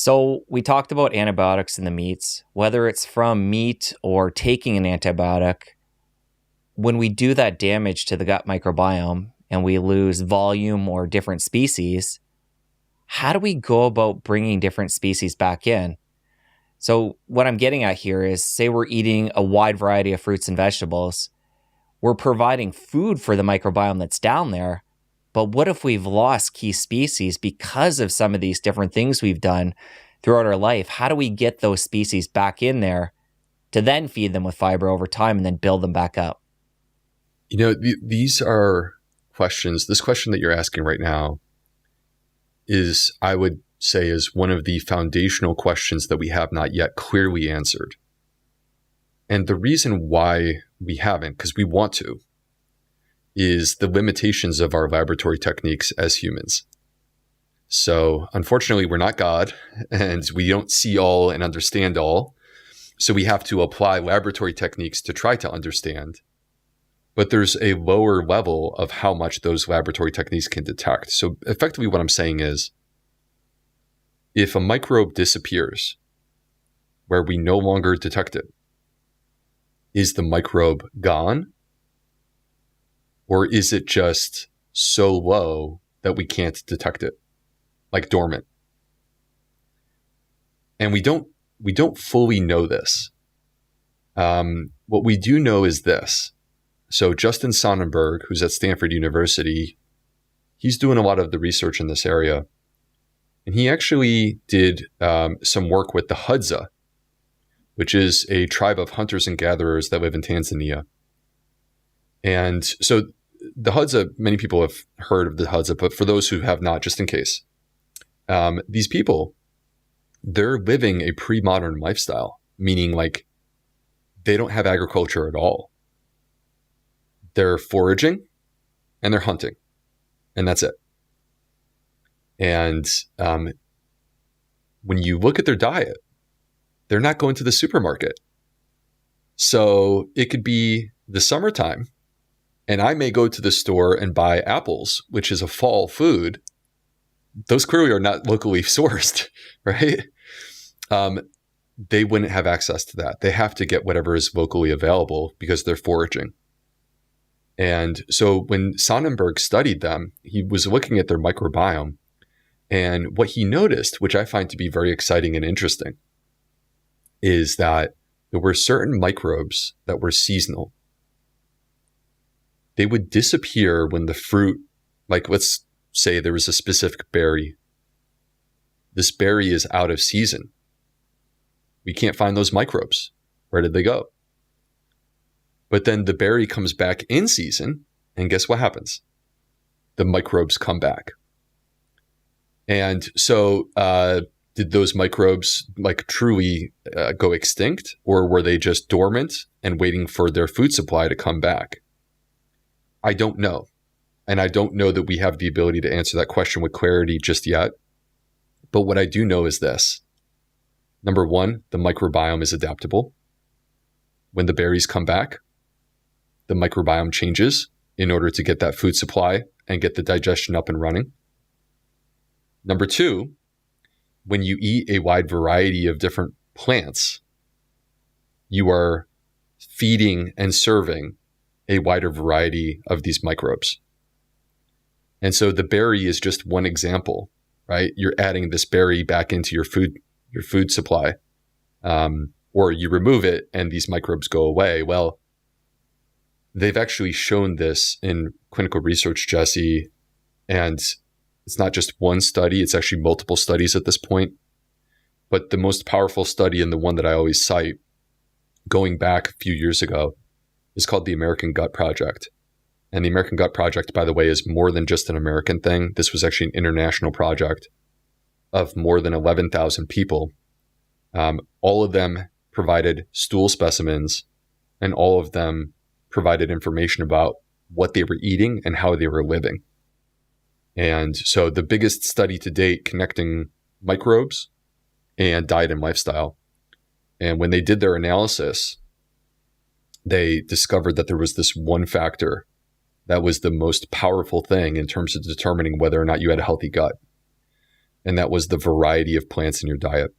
So we talked about antibiotics in the meats, whether it's from meat or taking an antibiotic. When we do that damage to the gut microbiome and we lose volume or different species, how do we go about bringing different species back in? So what I'm getting at here is, say we're eating a wide variety of fruits and vegetables. We're providing food for the microbiome that's down there. But what if we've lost key species because of some of these different things we've done throughout our life? How do we get those species back in there to then feed them with fiber over time and then build them back up? These are questions. This question that you're asking right now is, I would say, is one of the foundational questions that we have not yet clearly answered. And the reason why we haven't, because we want to, is the limitations of our laboratory techniques as humans. So unfortunately, we're not God, and we don't see all and understand all. So we have to apply laboratory techniques to try to understand. But there's a lower level of how much those laboratory techniques can detect. So effectively what I'm saying is, if a microbe disappears where we no longer detect it, is the microbe gone? Or is it just so low that we can't detect it, like dormant? And we don't fully know this. What we do know is this. So Justin Sonnenberg, who's at Stanford University, he's doing a lot of the research in this area. And he actually did some work with the Hadza, which is a tribe of hunters and gatherers that live in Tanzania. And so the Hadza, many people have heard of the Hadza, but for those who have not, just in case, these people, they're living a pre-modern lifestyle, meaning like they don't have agriculture at all. They're foraging and they're hunting, and that's it. And when you look at their diet, they're not going to the supermarket. So it could be the summertime, and I may go to the store and buy apples, which is a fall food. Those clearly are not locally sourced, right? They wouldn't have access to that. They have to get whatever is locally available because they're foraging. And so when Sonnenberg studied them, he was looking at their microbiome. And what he noticed, which I find to be very exciting and interesting, is that there were certain microbes that were seasonal. They would disappear when the fruit, like let's say there was a specific berry. This berry is out of season. We can't find those microbes. Where did they go? But then the berry comes back in season, and guess what happens? The microbes come back. And so did those microbes like truly go extinct, or were they just dormant and waiting for their food supply to come back? I don't know. And I don't know that we have the ability to answer that question with clarity just yet. But what I do know is this. Number one, the microbiome is adaptable. When the berries come back, the microbiome changes in order to get that food supply and get the digestion up and running. Number two, when you eat a wide variety of different plants, you are feeding and serving a wider variety of these microbes. And so the berry is just one example, right? You're adding this berry back into your food supply, or you remove it and these microbes go away. Well, they've actually shown this in clinical research, Jesse, and it's not just one study, it's actually multiple studies at this point. But the most powerful study, and the one that I always cite, going back a few years ago, is called the American Gut Project. And the American Gut Project, by the way, is more than just an American thing. This was actually an international project of more than 11,000 people. All of them provided stool specimens, and all of them provided information about what they were eating and how they were living. And so the biggest study to date connecting microbes and diet and lifestyle. And when they did their analysis, they discovered that there was this one factor that was the most powerful thing in terms of determining whether or not you had a healthy gut. and that was the variety of plants in your diet.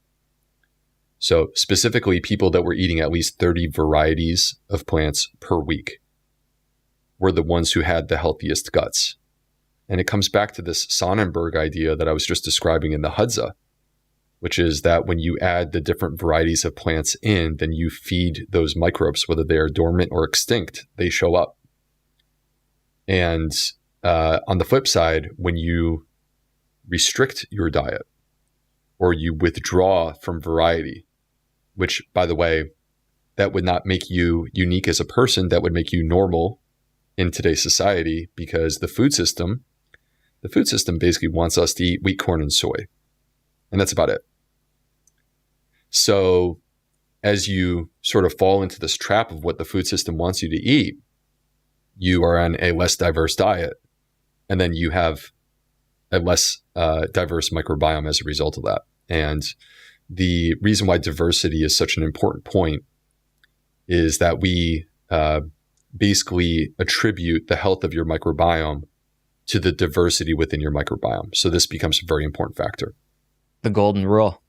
So specifically, people that were eating at least 30 varieties of plants per week were the ones who had the healthiest guts. And it comes back to this Sonnenberg idea that I was just describing in the Hadza, which is that when you add the different varieties of plants in, then you feed those microbes, whether they are dormant or extinct, they show up. And on the flip side, when you restrict your diet or you withdraw from variety, which, by the way, that would not make you unique as a person, that would make you normal in today's society, because the food system basically wants us to eat wheat, corn, and soy. And that's about it. So as you sort of fall into this trap of what the food system wants you to eat, you are on a less diverse diet. And then you have a less diverse microbiome as a result of that. And the reason why diversity is such an important point is that we basically attribute the health of your microbiome to the diversity within your microbiome. So this becomes a very important factor. The golden rule.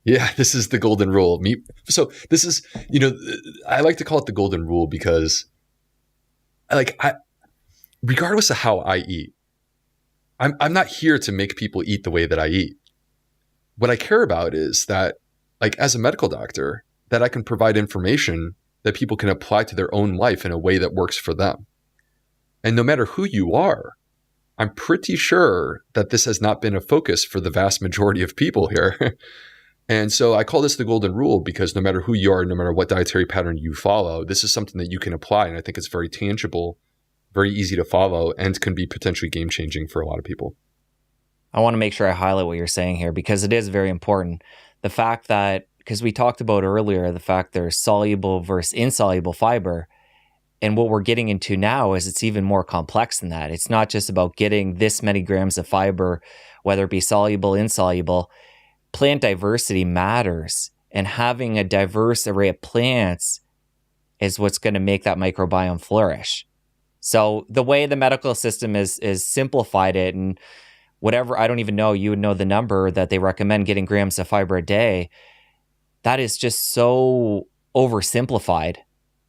Yeah, this is the golden rule. So this is, I like to call it the golden rule because regardless of how I eat, I'm not here to make people eat the way that I eat. What I care about is that, as a medical doctor, that I can provide information that people can apply to their own life in a way that works for them. And no matter who you are, I'm pretty sure that this has not been a focus for the vast majority of people here. And so I call this the golden rule because no matter who you are, no matter what dietary pattern you follow, this is something that you can apply. And I think it's very tangible, very easy to follow, and can be potentially game-changing for a lot of people. I want to make sure I highlight what you're saying here because it is very important. The fact that, because we talked about earlier, the fact there's soluble versus insoluble fiber. And what we're getting into now is it's even more complex than that. It's not just about getting this many grams of fiber, whether it be soluble, insoluble. Plant diversity matters. And having a diverse array of plants is what's going to make that microbiome flourish. So the way the medical system is simplified it, and whatever, I don't even know, you would know the number that they recommend getting grams of fiber a day. That is just so oversimplified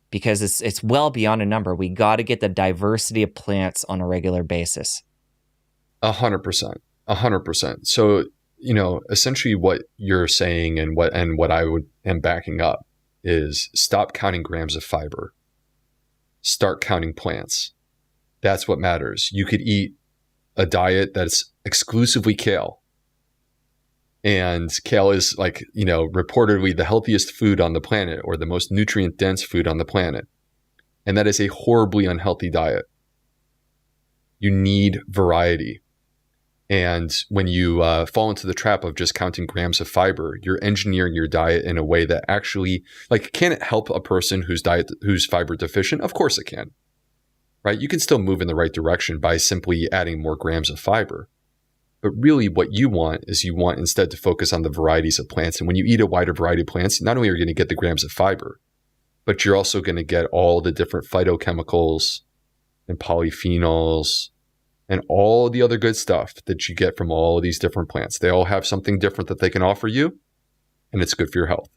because it's well beyond a number. We got to get the diversity of plants on a regular basis. 100%. So, essentially what you're saying and what I am backing up is stop counting grams of fiber. Start counting plants. That's what matters. You could eat a diet that's exclusively kale. And kale is reportedly the healthiest food on the planet or the most nutrient dense food on the planet. And that is a horribly unhealthy diet. You need variety. And when you fall into the trap of just counting grams of fiber, you're engineering your diet in a way that actually, can it help a person who's fiber deficient? Of course it can, right? You can still move in the right direction by simply adding more grams of fiber. But really what you want is instead to focus on the varieties of plants. And when you eat a wider variety of plants, not only are you going to get the grams of fiber, but you're also going to get all the different phytochemicals and polyphenols and all the other good stuff that you get from all of these different plants. They all have something different that they can offer you, and it's good for your health.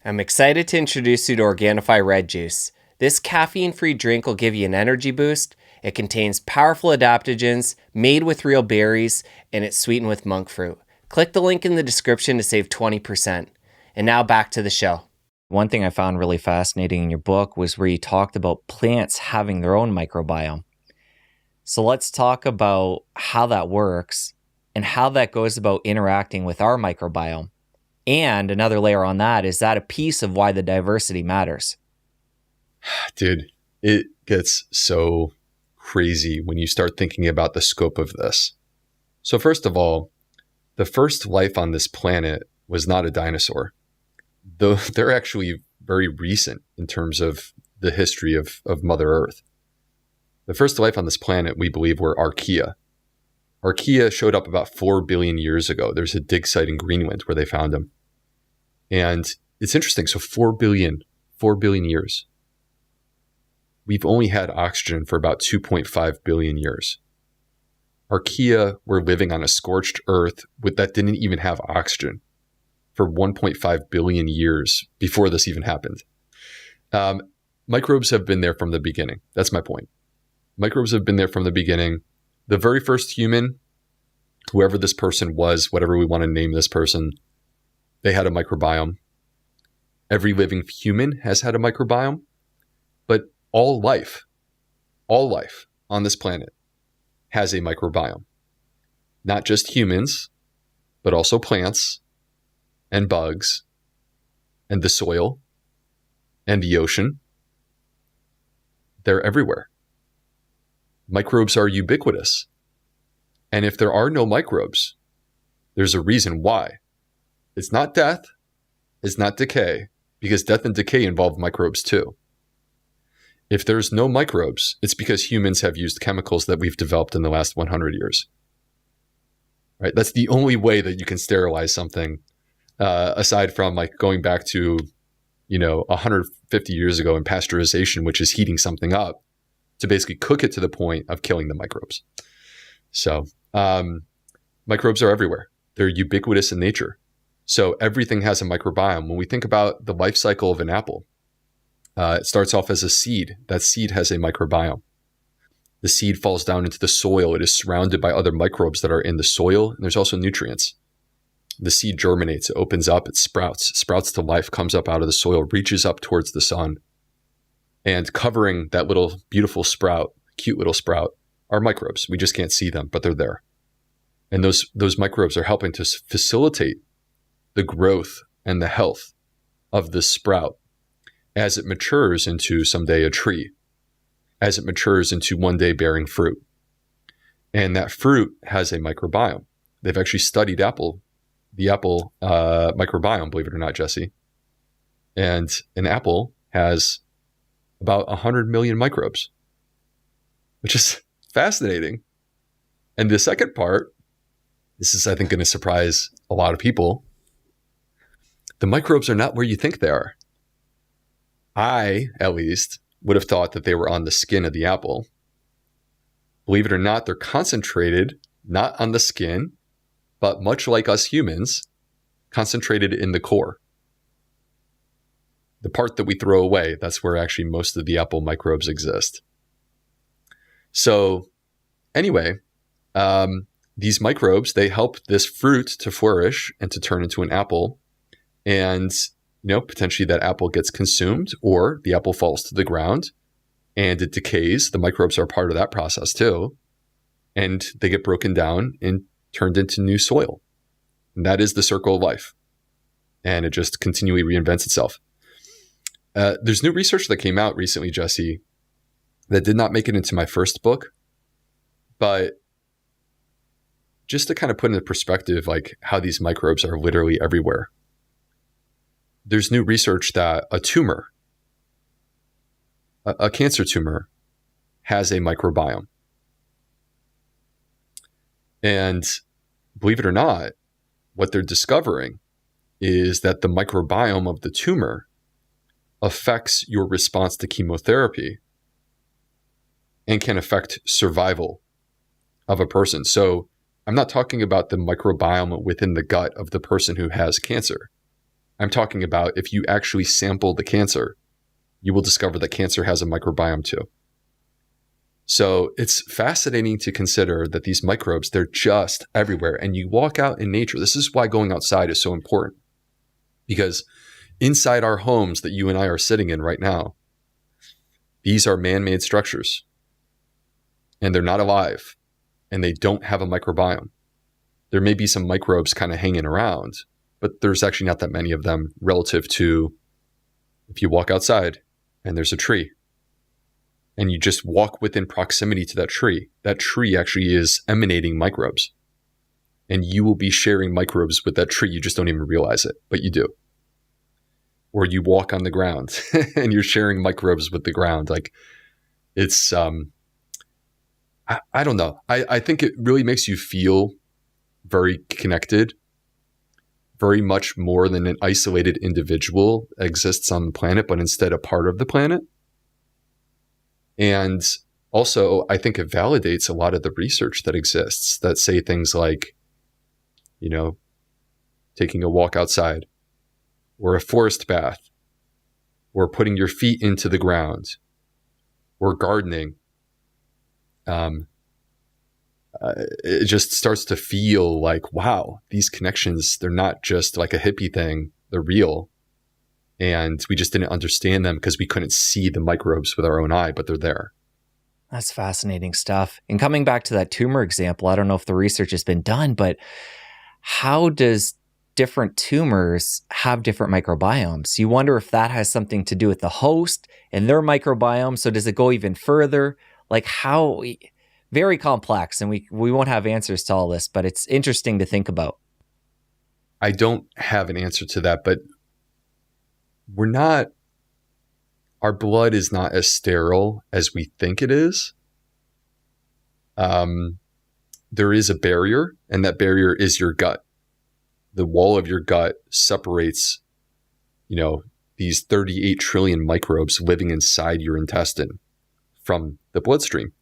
I'm excited to introduce you to Organifi Red Juice. This caffeine-free drink will give you an energy boost. It contains powerful adaptogens, made with real berries, and it's sweetened with monk fruit. Click the link in the description to save 20%. And now back to the show. One thing I found really fascinating in your book was where you talked about plants having their own microbiome. So let's talk about how that works and how that goes about interacting with our microbiome. And another layer on that, is that a piece of why the diversity matters? Dude, it gets so crazy when you start thinking about the scope of this. So first of all, the first life on this planet was not a dinosaur. Though they're actually very recent in terms of the history of Mother Earth. The first life on this planet, we believe, were archaea. Archaea showed up about 4 billion years ago. There's a dig site in Greenland where they found them. And it's interesting. So 4 billion years. We've only had oxygen for about 2.5 billion years. archaea were living on a scorched earth that didn't even have oxygen for 1.5 billion years before this even happened. Microbes have been there from the beginning. That's my point. Microbes have been there from the beginning. The very first human, whoever this person was, whatever we want to name this person, they had a microbiome. Every living human has had a microbiome, but all life on this planet has a microbiome. Not just humans, but also plants and bugs and the soil and the ocean. They're everywhere. Microbes are ubiquitous. And if there are no microbes, there's a reason why. It's not death, it's not decay, because death and decay involve microbes too. If there's no microbes, it's because humans have used chemicals that we've developed in the last 100 years. Right? That's the only way that you can sterilize something, aside from like going back to, 150 years ago in pasteurization, which is heating something up to basically cook it to the point of killing the microbes. So microbes are everywhere. They're ubiquitous in nature. So everything has a microbiome. When we think about the life cycle of an apple, it starts off as a seed. That seed has a microbiome. The seed falls down into the soil. It is surrounded by other microbes that are in the soil. And there's also nutrients. The seed germinates. It opens up. It sprouts to life, comes up out of the soil, reaches up towards the sun. And covering that little beautiful sprout, cute little sprout, are microbes. We just can't see them, but they're there. And those microbes are helping to facilitate the growth and the health of this sprout as it matures into someday a tree, as it matures into one day bearing fruit. And that fruit has a microbiome. They've actually studied the apple microbiome, believe it or not, Jesse. And an apple has about 100 million microbes, which is fascinating. And the second part, this is, I think, going to surprise a lot of people. The microbes are not where you think they are. I, at least, would have thought that they were on the skin of the apple. Believe it or not, they're concentrated not on the skin, but much like us humans, concentrated in the core. The part that we throw away, that's where actually most of the apple microbes exist. So anyway, these microbes, they help this fruit to flourish and to turn into an apple. And, potentially that apple gets consumed or the apple falls to the ground and it decays. The microbes are part of that process too. And they get broken down and turned into new soil. And that is the circle of life. And it just continually reinvents itself. There's new research that came out recently, Jesse, that did not make it into my first book, but just to kind of put into perspective, like how these microbes are literally everywhere. There's new research that a tumor, a cancer tumor, has a microbiome. And believe it or not, what they're discovering is that the microbiome of the tumor affects your response to chemotherapy and can affect survival of a person. So I'm not talking about the microbiome within the gut of the person who has cancer. I'm talking about if you actually sample the cancer, you will discover that cancer has a microbiome too. So it's fascinating to consider that these microbes, they're just everywhere. And you walk out in nature. This is why going outside is so important. Because inside our homes that you and I are sitting in right now, these are man-made structures. And they're not alive. And they don't have a microbiome. There may be some microbes kind of hanging around, but there's actually not that many of them relative to if you walk outside and there's a tree and you just walk within proximity to that tree actually is emanating microbes. And you will be sharing microbes with that tree. You just don't even realize it, but you do. Or you walk on the ground and you're sharing microbes with the ground. Like it's, I don't know. I think it really makes you feel very connected, very much more than an isolated individual exists on the planet, but instead a part of the planet. And Also, I think it validates a lot of the research that exists that say things like, taking a walk outside, or a forest bath, or putting your feet into the ground, or gardening. It just starts to feel like, wow, these connections, they're not just like a hippie thing, they're real. And we just didn't understand them because we couldn't see the microbes with our own eye, but they're there. That's fascinating stuff. And coming back to that tumor example, I don't know if the research has been done, but how does different tumors have different microbiomes? You wonder if that has something to do with the host and their microbiome. So does it go even further? Like how... Very complex, and we won't have answers to all this, but it's interesting to think about. I don't have an answer to that, but our blood is not as sterile as we think it is. There is a barrier, and that barrier is your gut. The wall of your gut separates, these 38 trillion microbes living inside your intestine from the bloodstream.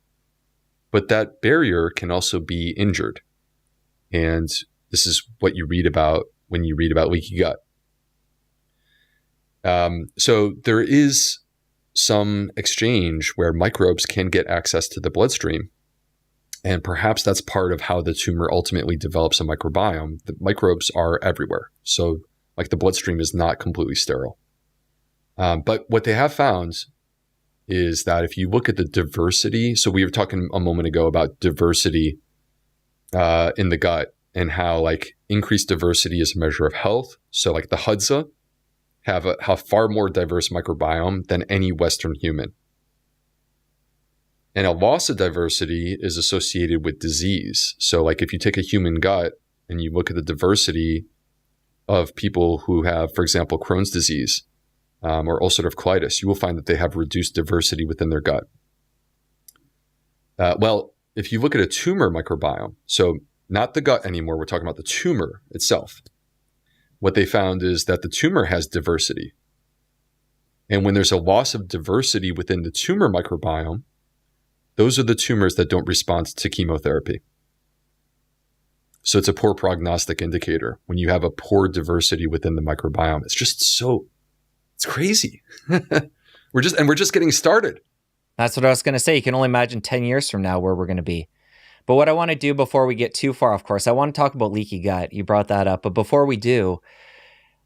But that barrier can also be injured. And this is what you read about when you read about leaky gut. So there is some exchange where microbes can get access to the bloodstream. And perhaps that's part of how the tumor ultimately develops a microbiome. The microbes are everywhere. So like the bloodstream is not completely sterile. But what they have found is that if you look at the diversity, so we were talking a moment ago about diversity in the gut and how like increased diversity is a measure of health. So like the Hadza have a far more diverse microbiome than any Western human. And a loss of diversity is associated with disease. So like if you take a human gut and you look at the diversity of people who have, for example, Crohn's disease, or ulcerative colitis, you will find that they have reduced diversity within their gut. Well, if you look at a tumor microbiome, so not the gut anymore, we're talking about the tumor itself. What they found is that the tumor has diversity. And when there's a loss of diversity within the tumor microbiome, those are the tumors that don't respond to chemotherapy. So it's a poor prognostic indicator when you have a poor diversity within the microbiome. It's crazy. We're just getting started. That's what I was going to say. You can only imagine 10 years from now where we're going to be. But what I want to do before we get too far, of course, I want to talk about leaky gut. You brought that up. But before we do,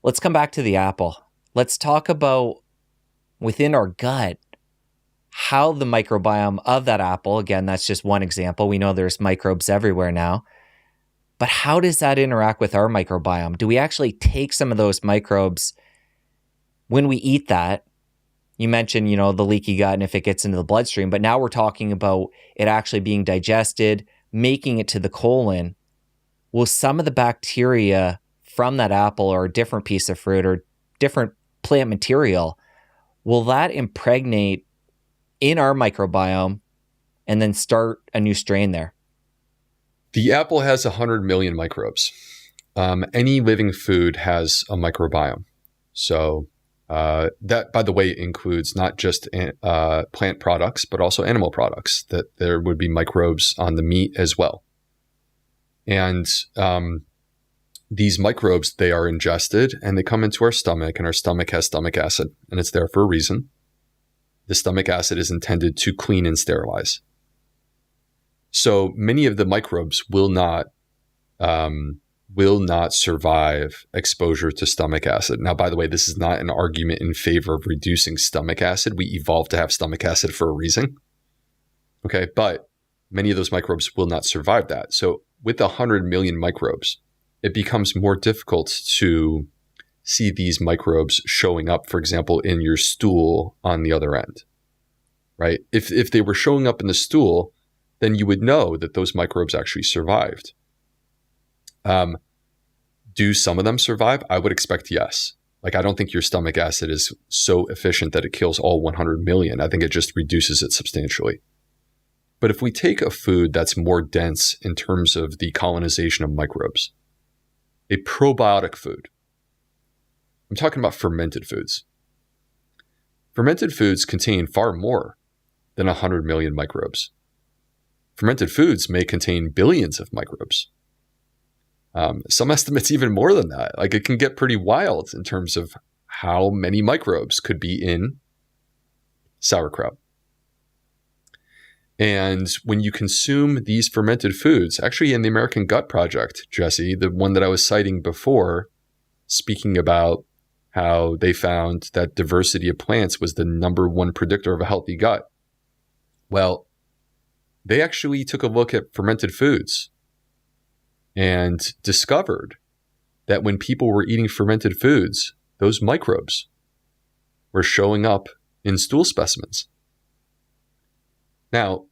let's come back to the apple. Let's talk about within our gut, how the microbiome of that apple, again, that's just one example. We know there's microbes everywhere now. But how does that interact with our microbiome? Do we actually take some of those microbes when we eat that? You mentioned, the leaky gut and if it gets into the bloodstream, but now we're talking about it actually being digested, making it to the colon. Will some of the bacteria from that apple or a different piece of fruit or different plant material, will that impregnate in our microbiome and then start a new strain there? The apple has 100 million microbes. Any living food has a microbiome. So that, by the way, includes not just plant products, but also animal products, that there would be microbes on the meat as well. And these microbes, they are ingested and they come into our stomach, and our stomach has stomach acid, and it's there for a reason. The stomach acid is intended to clean and sterilize. So many of the microbes will not survive exposure to stomach acid. Now, by the way, this is not an argument in favor of reducing stomach acid. We evolved to have stomach acid for a reason. Okay, but many of those microbes will not survive that. So with 100 million microbes, it becomes more difficult to see these microbes showing up, for example, in your stool on the other end, right? If they were showing up in the stool, then you would know that those microbes actually survived. Do some of them survive? I would expect yes. Like, I don't think your stomach acid is so efficient that it kills all 100 million. I think it just reduces it substantially. But if we take a food that's more dense in terms of the colonization of microbes, a probiotic food, I'm talking about fermented foods. Fermented foods contain far more than 100 million microbes. Fermented foods may contain billions of microbes. Some estimates even more than that. Like, it can get pretty wild in terms of how many microbes could be in sauerkraut. And when you consume these fermented foods, actually in the American Gut Project, Jesse, the one that I was citing before, speaking about how they found that diversity of plants was the number one predictor of a healthy gut. Well, they actually took a look at fermented foods and discovered that when people were eating fermented foods, those microbes were showing up in stool specimens. Now,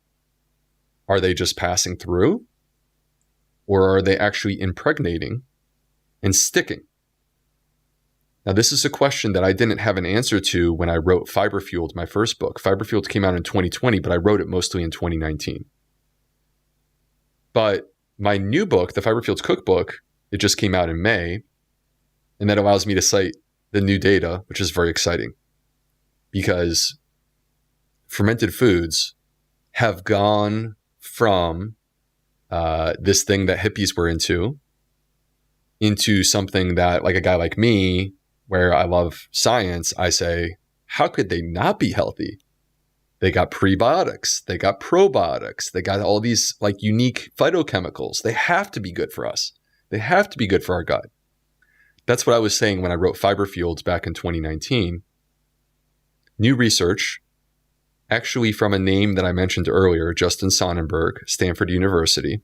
are they just passing through? Or are they actually impregnating and sticking? Now, this is a question that I didn't have an answer to when I wrote Fiber Fueled, my first book. Fiber Fueled came out in 2020, but I wrote it mostly in 2019. But my new book, the Fiber Fueled Cookbook, it just came out in May, and that allows me to cite the new data, which is very exciting, because fermented foods have gone from this thing that hippies were into something that, like a guy like me, where I love science, I say, how could they not be healthy? They got prebiotics, they got probiotics, they got all these like unique phytochemicals. They have to be good for us. They have to be good for our gut. That's what I was saying when I wrote Fiber Fueled back in 2019. New research, actually from a name that I mentioned earlier, Justin Sonnenberg, Stanford University.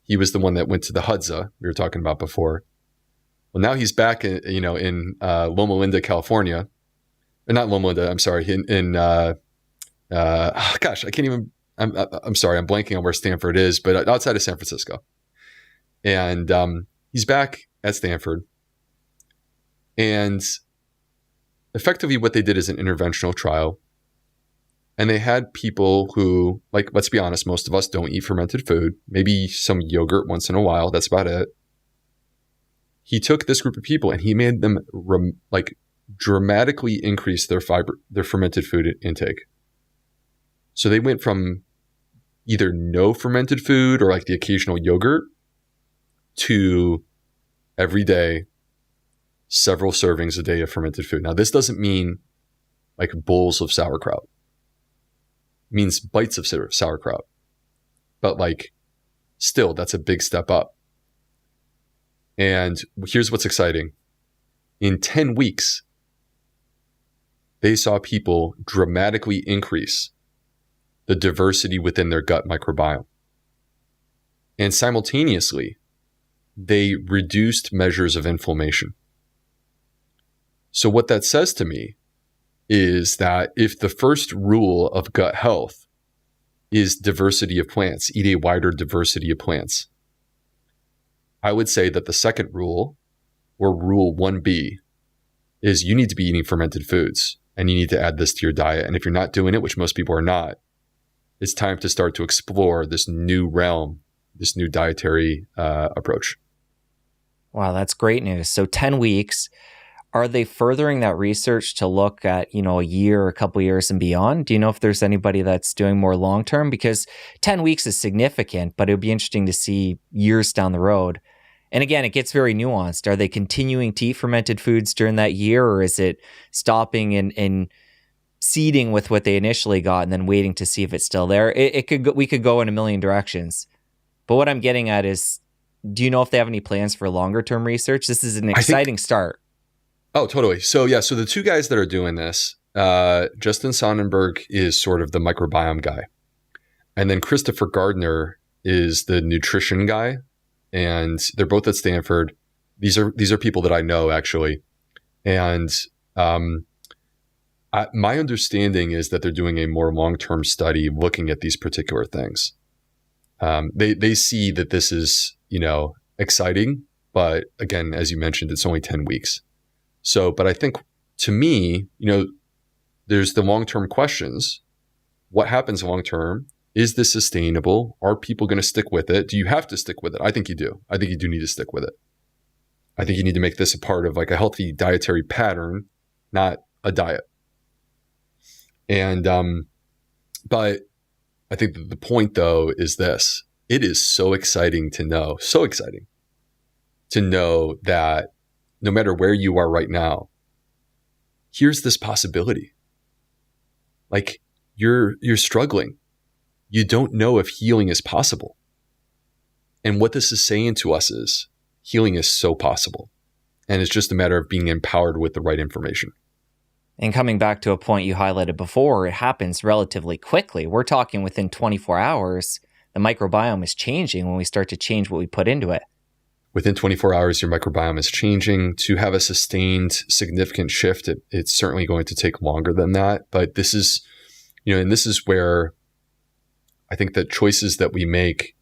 He was the one that went to the Hudza we were talking about before. Well, now he's back in Loma Linda, California. Or not Loma Linda, I'm sorry. Gosh, I can't even, I'm sorry, I'm blanking on where Stanford is, but outside of San Francisco. And he's back at Stanford. And effectively what they did is an interventional trial. And they had people who, like, let's be honest, most of us don't eat fermented food, maybe some yogurt once in a while. That's about it. He took this group of people and he made them dramatically increase their fermented food intake. So they went from either no fermented food or like the occasional yogurt to every day, several servings a day of fermented food. Now, this doesn't mean like bowls of sauerkraut. It means bites of sauerkraut. But like, still, that's a big step up. And here's what's exciting. In 10 weeks, they saw people dramatically increase the diversity within their gut microbiome. And simultaneously, they reduced measures of inflammation. So what that says to me is that if the first rule of gut health is diversity of plants, eat a wider diversity of plants, I would say that the second rule, or rule 1B, is you need to be eating fermented foods and you need to add this to your diet. And if you're not doing it, which most people are not, it's time to start to explore this new realm, this new dietary approach. Wow, that's great news. So 10 weeks, are they furthering that research to look at, a year, a couple years and beyond? Do you know if there's anybody that's doing more long-term? Because 10 weeks is significant, but it would be interesting to see years down the road. And again, it gets very nuanced. Are they continuing to eat fermented foods during that year, or is it stopping and seeding with what they initially got and then waiting to see if it's still there? We could go in a million directions. But what I'm getting at is, do you know if they have any plans for longer term research? This is an exciting start. Oh, totally. So yeah, so the two guys that are doing this, Justin Sonnenberg is sort of the microbiome guy. And then Christopher Gardner is the nutrition guy. And they're both at Stanford. These are people that I know, actually. And my understanding is that they're doing a more long-term study looking at these particular things. They see that this is, exciting. But again, as you mentioned, it's only 10 weeks. So, but I think to me, there's the long-term questions. What happens long-term? Is this sustainable? Are people going to stick with it? Do you have to stick with it? I think you do. I think you do need to stick with it. I think you need to make this a part of like a healthy dietary pattern, not a diet. And But I think that the point, though, is this. It is so exciting to know that no matter where you are right now, here's this possibility. Like, you're struggling. You don't know if healing is possible. And what this is saying to us is healing is so possible. And it's just a matter of being empowered with the right information. And coming back to a point you highlighted before, it happens relatively quickly. We're talking within 24 hours, the microbiome is changing when we start to change what we put into it. Within 24 hours, your microbiome is changing. To have a sustained, significant shift, it's certainly going to take longer than that. But this is, and this is where I think that choices that we make,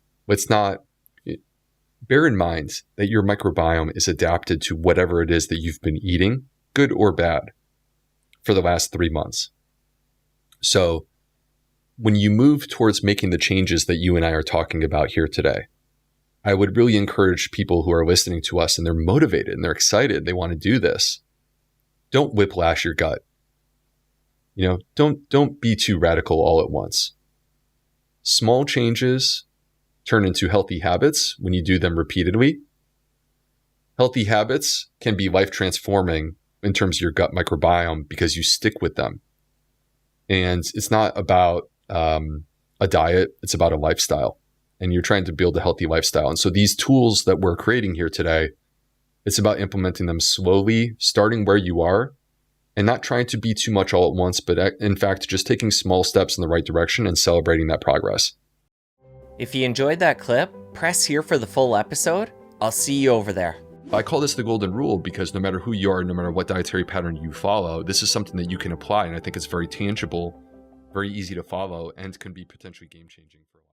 bear in mind that your microbiome is adapted to whatever it is that you've been eating, good or bad, for the last 3 months. So when you move towards making the changes that you and I are talking about here today, I would really encourage people who are listening to us and they're motivated and they're excited, they want to do this. Don't whiplash your gut. Don't be too radical all at once. Small changes turn into healthy habits when you do them repeatedly. Healthy habits can be life transforming in terms of your gut microbiome because you stick with them. And it's not about a diet, it's about a lifestyle. And you're trying to build a healthy lifestyle. And so these tools that we're creating here today, it's about implementing them slowly, starting where you are, and not trying to be too much all at once, but in fact, just taking small steps in the right direction and celebrating that progress. If you enjoyed that clip, press here for the full episode. I'll see you over there. I call this the golden rule because no matter who you are, no matter what dietary pattern you follow, this is something that you can apply. And I think it's very tangible, very easy to follow, and can be potentially game-changing for a lot.